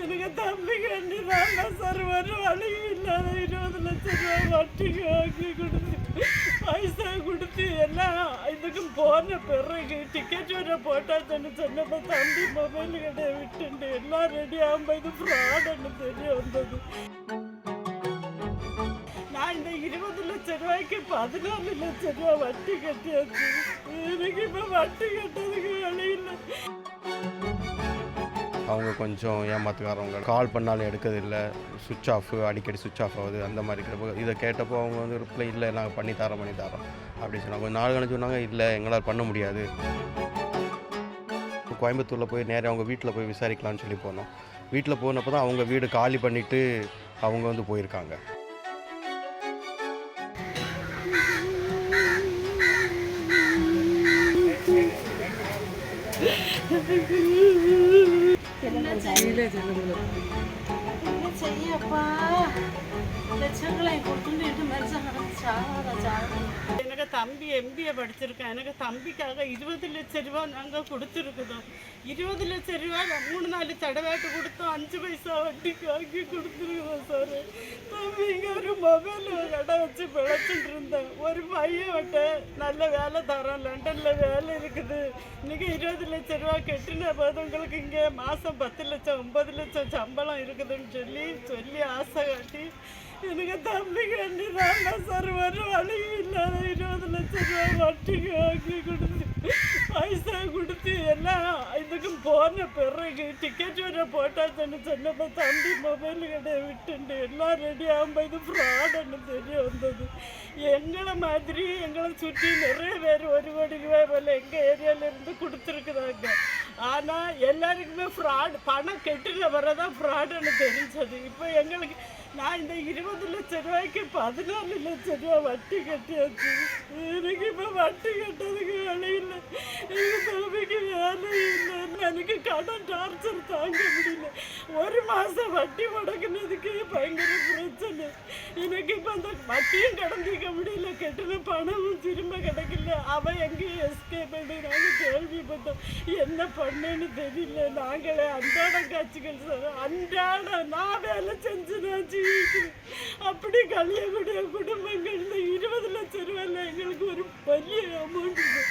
எனக்கு தம்பி கண்டி தான் சார் ஒரு வழியும் இல்லாத 20 லட்சம் ரூபா வட்டிக்கு வாங்கி கொடுத்து பைசா கொடுத்து எல்லாம் இதுக்கும் போன பிறகு டிக்கெட் வர போட்டாச்சுன்னு சொன்னப்போ தம்பி மொபைல் கடை விட்டுண்டு எல்லாம் ரெடி ஆகும்போது இது ஃப்ராடுன்னு தெரிய வந்தது. நான் இந்த 20 லட்சம் ரூபாய்க்கு 14 லட்சம் ரூபா வட்டி கட்டியாச்சு. எனக்கு இப்போ வட்டி கட்டுறதுக்கு வழி இல்லை. அவங்க கொஞ்சம் ஏமாத்துக்காரவங்க, கால் பண்ணாலும் எடுக்கிறதில்ல, சுவிட்ச் ஆஃப், அடிக்கடி சுவிட்ச் ஆஃப் ஆகுது. அந்த மாதிரி இருக்கிறப்போ இதை கேட்டப்போ அவங்க வந்து ரிப்ளை இல்லை, நாங்கள் பண்ணித்தரோம் அப்படி சொன்னாங்க. கொஞ்சம் நாள் கழிச்சு சொன்னாங்க, இல்லை எங்களால் பண்ண முடியாது. கோயம்புத்தூரில் போய் நேராக அவங்க வீட்டில் போய் விசாரிக்கலாம்னு சொல்லி போனோம். வீட்டில் போனப்போ தான் அவங்க வீடு காலி பண்ணிவிட்டு அவங்க வந்து போயிருக்காங்க. எனக்கு தம்பி MBA படிச்சிருக்கேன். எனக்கு தம்பிக்காக 20 லட்சம் ரூபா நாங்கள் கொடுத்துருக்குதோம். 20 லட்சம் ரூபா 3-4 தடவைட்டு கொடுத்தோம். 5 பைசா வட்டிக்கு வாங்கி கொடுத்துருக்குதோம் சார். தம்பிங்க ஒரு மொபைல் கடை வச்சு பிழைச்சிட்டு இருந்தேன். ஒரு பையன் விட்ட நல்ல வேலை தரோம், லண்டனில் வேலை இருக்குது. இன்னைக்கு 20 லட்சம் ரூபா கட்டின போது உங்களுக்கு இங்கே மாதம் 10 லட்சம் 9 லட்சம் சம்பளம் இருக்குதுன்னு சொல்லி ஆசை காட்டி எனக்கு தம்பி கண்டி தான் சார் ஒரு வழியும் இல்லாத 20 லட்சம் ரூபா வட்டிக்கு வாங்கி கொடுத்து பைசா கொடுத்து எல்லாம் இதுக்கும் போன பிறகு டிக்கெட் வர போட்டாச்சுன்னு சொன்னப்போ தம்பி மொபைல் கடை விட்டுண்டு எல்லாம் ரெடி ஆகும்போது இது ஃப்ராடுன்னு தெரிய வந்தது. எங்களை மாதிரி எங்களை சுற்றி நிறைய பேர் 1 கோடி ரூபாய் போல் எங்கள் ஏரியாவிலேருந்து கொடுத்துருக்குறாங்க. ஆனால் எல்லாருக்குமே ஃப்ராட், பணம் கெட்டுல வரதான் ஃப்ராடுன்னு தெரிஞ்சது. இப்போ எங்களுக்கு நான் இந்த 20 லட்சம் ரூபாய்க்கு 14 லட்சம் ரூபா வட்டி கட்டியாச்சு. எனக்கு இப்போ வட்டி கட்டுறதுக்கு வழி இல்லை. எங்கள் தம்பிக்கு வேலை இல்லை. எனக்கு கடன் டார்ச்சர் தாங்க முடியல. 1 மாதம் வட்டி முடக்குனதுக்கு பயங்கர பிரச்சனை. எனக்கு இப்போ அந்த வட்டியும் கடந்திக்க முடியல, கெட்டின பணமும் திரும்ப கிடைக்கல. அவன் எங்கேயும் எஸ்கேப் பண்ணி நாங்கள் கேள்விப்பட்டோம். என்ன பண்ணேன்னு தெரியல. நாங்களே அன்றாட காட்சிகள் சார், அன்றாட நான் வேலை செஞ்சு நான் ஜீவிக்கிறேன். அப்படி கழியக்கூடிய குடும்பங்கள் இந்த 20 லட்சம் ரூபாயில் எங்களுக்கு ஒரு பெரிய அமௌண்ட் இல்லை.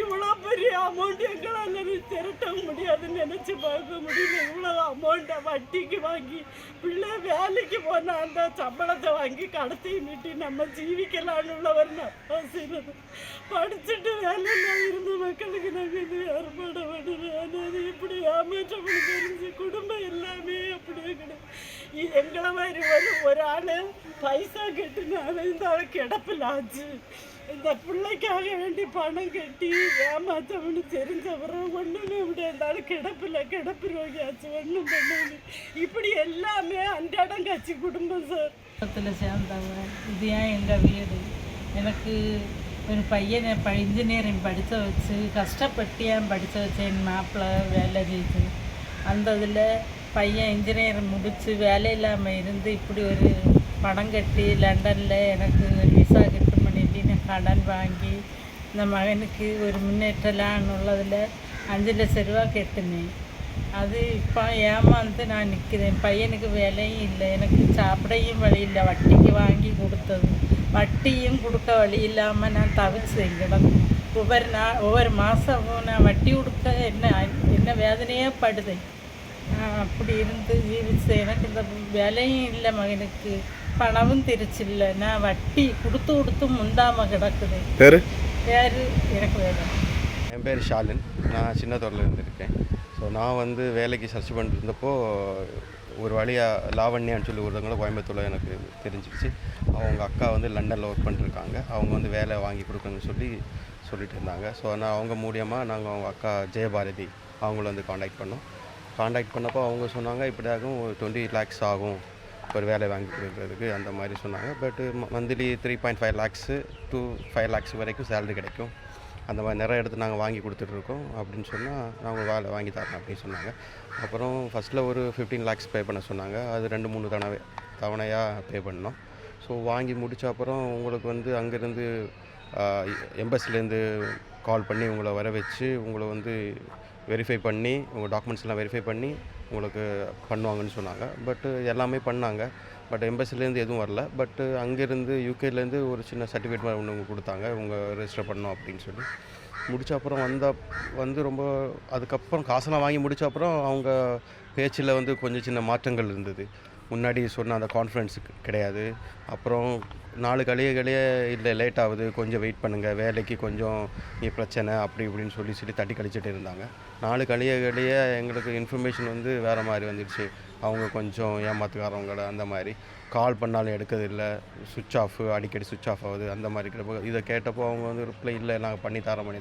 இவ்வளோ பெரிய அமௌண்ட் எங்களால் திரட்ட முடியாதுன்னு நினச்சி பார்க்க முடியல. இவ்வளோ அமௌண்ட்டை வட்டிக்கு வாங்கி பிள்ளை வேலைக்கு போனால் அந்த சம்பளத்தை வாங்கி கடத்தி மீட்டி நம்ம ஜீவிக்கலான்னு உள்ளவர் செய்யறது. படிச்சுட்டு வேலையில் இருந்த மக்களுக்கு நாங்கள் இது ஏற்பாடு பண்ணுறோம். ஆனால் அது இப்படி ஏமாற்றப்படி தெரிஞ்சு குடும்பம் எல்லாமே அப்படியே கிடையாது. எங்களை மாதிரி ஒரு ஆள் பைசா கட்டினாலும் இந்த ஆள் கிடப்பில் ஆச்சு. இந்த பிள்ளைக்காக வேண்டி பணம் கட்டி ஏமாத்தவனு தெரிஞ்சவரும் ஒன்றுமே இப்படி இருந்தாலும் கிடப்பு ரோகியாச்சு, ஒன்றும் பண்ணு. இப்படி எல்லாமே அன்றாடம் காட்சி குடும்பம் சார். சேர்ந்தவங்க இது ஏன் எங்கள் வீடு. எனக்கு ஒரு பையனை இன்ஜினியரிங் படித்த வச்சு கஷ்டப்பட்டு ஏன் படித்த வச்சேன். என் மாப்பிள்ளை வேலை செய்து அந்த இதில் பையன் இன்ஜினியரிங் முடித்து வேலை இல்லாமல் இருந்து இப்படி ஒரு பணம் கட்டி லண்டனில் எனக்கு விசா கிட்ட பண்ணிட்டு நான் கடன் வாங்கி இந்த மகனுக்கு ஒரு முன்னேற்றலான்னு உள்ளதில் 5 லட்சம் ரூபா கட்டினேன். அது இப்போ ஏமாந்து நான் நிற்கிறேன். பையனுக்கு வேலையும் இல்லை, எனக்கு சாப்பிடையும் வழி இல்லை. வட்டிக்கு வாங்கி கொடுத்தது, வட்டியும் கொடுக்க வழி இல்லாமல் நான் தவிச்சேன் கிடந்து. ஒவ்வொரு மாதமும் நான் வட்டி கொடுக்க என்ன வேதனையே படுதேன். அப்படி இருந்து ஜீவிச்சு எனக்கு இந்த வேலையும் இல்லை, மகனுக்கு பணமும் திருச்சில்லை. நான் வட்டி கொடுத்து முந்தாமல் கிடக்குது. பேர் எனக்கு வேலை. என் பேர் ஷாலின். நான் சின்னத்தூரில் இருந்திருக்கேன். ஸோ நான் வந்து வேலைக்கு சர்ச் பண்ணிட்டு இருந்தப்போ ஒரு வழியாக லாவண்யான்னு சொல்லி ஒருத்தவங்களும் கோயம்புத்தூரில் எனக்கு தெரிஞ்சிச்சு. அவங்க அக்கா வந்து லண்டனில் ஒர்க் பண்ணிட்டுருக்காங்க. அவங்க வந்து வேலை வாங்கி கொடுக்குறேன்னு சொல்லிட்டு இருந்தாங்க. ஸோ நான் அவங்க மூலியமாக நாங்கள் அவங்க அக்கா ஜெயபாரதி அவங்கள வந்து காண்டாக்ட் பண்ணப்போ அவங்க சொன்னாங்க இப்படியாகும் 20 lakhs ஆகும் ஒரு வேலை வாங்கி கொடுக்குறதுக்கு அந்த மாதிரி சொன்னாங்க. பட்டு மந்த்லி 3.5 lakhs to 5 lakhs வரைக்கும் சேலரி கிடைக்கும். அந்த மாதிரி நிறைய இடத்துல நாங்கள் வாங்கி கொடுத்துட்ருக்கோம் அப்படின்னு சொன்னால் நாங்கள் வேலை வாங்கி தரோம் அப்படின்னு சொன்னாங்க. அப்புறம் ஃபஸ்ட்டில் ஒரு 15 lakhs பே பண்ண சொன்னாங்க. அது 2-3 தவணையாக பே பண்ணோம். ஸோ வாங்கி முடித்த அப்புறம் உங்களுக்கு வந்து அங்கேருந்து எம்பசிலேருந்து கால் பண்ணி உங்களை வர வச்சு உங்களை வந்து வெரிஃபை பண்ணி உங்கள் டாக்குமெண்ட்ஸ்லாம் வெரிஃபை பண்ணி உங்களுக்கு பண்ணுவாங்கன்னு சொன்னாங்க. பட்டு எல்லாமே பண்ணாங்க. பட் எம்பசிலேருந்து எதுவும் வரல. பட்டு அங்கேருந்து யூகேலேருந்து ஒரு சின்ன சர்டிஃபிகேட் மாதிரி ஒன்று கொடுத்தாங்க, இவங்க ரெஜிஸ்டர் பண்ணோம் அப்படின்னு சொல்லி. முடிச்ச அப்புறம் வந்து ரொம்ப அதுக்கப்புறம் காசெல்லாம் வாங்கி முடிச்ச அப்புறம் அவங்க பேச்சில் வந்து கொஞ்சம் சின்ன மாற்றங்கள் இருந்தது. முன்னாடி சொன்ன அந்த கான்ஃபிடன்ஸ் கிடையாது. அப்புறம் நாலு கழிய இல்லை லேட் ஆகுது, கொஞ்சம் வெயிட் பண்ணுங்கள், வேலைக்கு கொஞ்சம் பிரச்சனை அப்படி இப்படின்னு சொல்லி தட்டி கழிச்சிட்டு இருந்தாங்க. நாலு கழிய எங்களுக்கு இன்ஃபர்மேஷன் வந்து வேறு மாதிரி வந்துடுச்சு. அவங்க கொஞ்சம் ஏமாத்துக்காரவங்கள அந்த மாதிரி கால் பண்ணாலும் எடுக்கிறதில்ல, சுவிட்ச் ஆஃப், அடிக்கடி சுவிட்ச் ஆஃப் ஆகுது அந்த மாதிரி இருக்கிறப்போ இதை கேட்டப்போ அவங்க வந்து ரிப்ளை இல்லை, நாங்கள் பண்ணித்தரோம்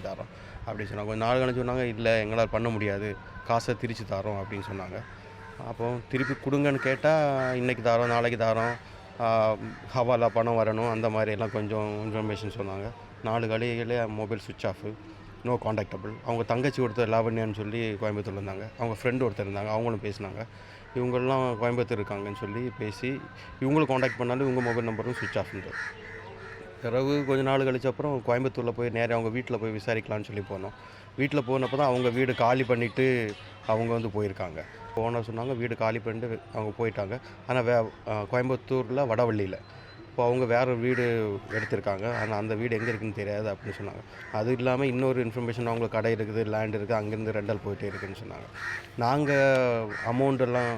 அப்படி சொன்னாங்க. கொஞ்சம் நாள் கழிச்சு சொன்னாங்க, இல்லை எங்களால் பண்ண முடியாது, காசை திருச்சி தரோம் அப்படின்னு சொன்னாங்க. அப்போ திருப்பி கொடுங்கன்னு கேட்டால் இன்றைக்கி தரோம், நாளைக்கு தரோம், ஹவாலா பணம் வரணும், அந்த மாதிரி எல்லாம் கொஞ்சம் இன்ஃபர்மேஷன் சொன்னாங்க. நாலு கழிகளே மொபைல் சுவிட்ச் ஆஃபு, நோ காண்டாக்டபிள். அவங்க தங்கச்சி ஒருத்தர் லாவண்யான்னு சொல்லி கோயம்புத்தூர் இருந்தாங்க, அவங்க ஃப்ரெண்டு ஒருத்தர் இருந்தாங்க, அவங்களும் பேசினாங்க. இவங்கெல்லாம் கோயம்புத்தூர் இருக்காங்கன்னு சொல்லி பேசி இவங்களும் காண்டாக்ட் பண்ணாலும் இவங்க மொபைல் நம்பரும் சுவிட்ச் ஆஃப் இருந்தது. பிறகு கொஞ்சம் நாள் கழிச்ச அப்புறம் கோயம்புத்தூரில் போய் நேராக அவங்க வீட்டில் போய் விசாரிக்கலான்னு சொல்லி போனோம். வீட்டில் போனப்போ தான் அவங்க வீடு காலி பண்ணிவிட்டு அவங்க வந்து போயிருக்காங்க. போன சொன்னாங்க வீடு காலி பண்ணிட்டு அவங்க போயிட்டாங்க. ஆனால் கோயம்புத்தூரில் வடவள்ளியில் இப்போ அவங்க வேறு வீடு எடுத்திருக்காங்க. ஆனால் அந்த வீடு எங்கே இருக்குதுன்னு தெரியாது அப்படின்னு சொன்னாங்க. அது இல்லாமல் இன்னொரு இன்ஃபர்மேஷன் அவங்களுக்கு கடை இருக்குது, லேண்ட் இருக்குது, அங்கேருந்து ரெண்டல் போயிட்டே இருக்குதுன்னு சொன்னாங்க. நாங்கள் அமௌண்ட்டெல்லாம்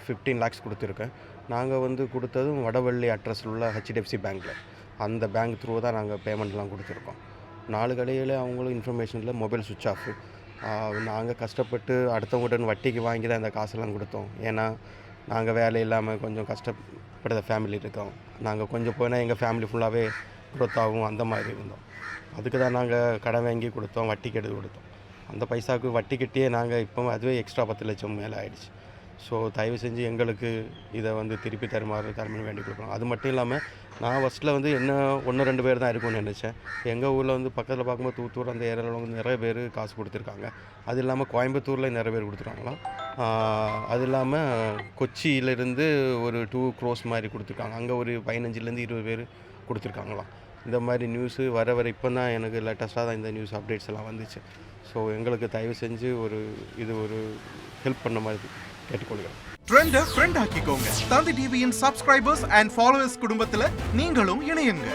15 lakhs கொடுத்துருக்கேன். நாங்கள் வந்து கொடுத்ததும் வடவள்ளி அட்ரஸில் உள்ள HDFC பேங்க்கில், அந்த பேங்க் த்ரூ தான் நாங்கள் பேமெண்ட்லாம் கொடுத்துருக்கோம். நாலு கடையில் அவங்களும் இன்ஃபர்மேஷனில் மொபைல் சுவிட்ச் ஆஃப். நாங்கள் கஷ்டப்பட்டு அடுத்தவங்ககிட்ட வட்டிக்கு வாங்கி தான் இந்த காசெல்லாம் கொடுத்தோம். ஏன்னா நாங்கள் வேலை இல்லாமல் கொஞ்சம் கஷ்டப்படுற ஃபேமிலி இருக்கோம். நாங்கள் கொஞ்சம் போனால் எங்கள் ஃபேமிலி ஃபுல்லாகவே க்ரோத் ஆகும் அந்த மாதிரி இருந்தோம். அதுக்கு தான் நாங்கள் கடன் வாங்கி கொடுத்தோம், வட்டிக்கு எடுத்து கொடுத்தோம். அந்த பைசாவுக்கு வட்டி கட்டியே நாங்கள் இப்போ அதுவே எக்ஸ்ட்ரா 10 லட்சம் மேலே ஆகிடுச்சு. ஸோ தயவு செஞ்சு எங்களுக்கு இதை வந்து திருப்பி தருமாறு வேண்டி கொடுக்கணும். அது மட்டும் இல்லாமல் நான் ஃபஸ்ட்டில் வந்து என்ன 1-2 பேர் தான் இருக்கும்னு நினச்சேன். எங்கள் ஊரில் வந்து பக்கத்தில் பார்க்கும்போது தூத்தூர் அந்த ஏரியாவில் வந்து நிறைய பேர் காசு கொடுத்துருக்காங்க. அது இல்லாமல் கோயம்புத்தூரில் நிறைய பேர் கொடுத்துருக்காங்களாம். அது இல்லாமல் கொச்சியிலேருந்து ஒரு 2 crores மாதிரி கொடுத்துருக்காங்க. அங்கே ஒரு 15-20 பேர் கொடுத்துருக்காங்களாம். இந்த மாதிரி நியூஸு வர இப்போ தான் எனக்கு லேட்டஸ்ட்டாக தான் இந்த நியூஸ் அப்டேட்ஸ் எல்லாம் வந்துச்சு. ஸோ எங்களுக்கு தயவு செஞ்சு இது ஒரு ஹெல்ப் பண்ண மாதிரி கேட்டுக்கொள்கிறேன். ட்ரெண்டை ஃப்ரெண்ட் ஆக்கிக்கோங்க. தந்தி டிவியின் சப்ஸ்கிரைபர்ஸ் அண்ட் ஃபாலோவர்ஸ் குடும்பத்தில் நீங்களும் இணையுங்க.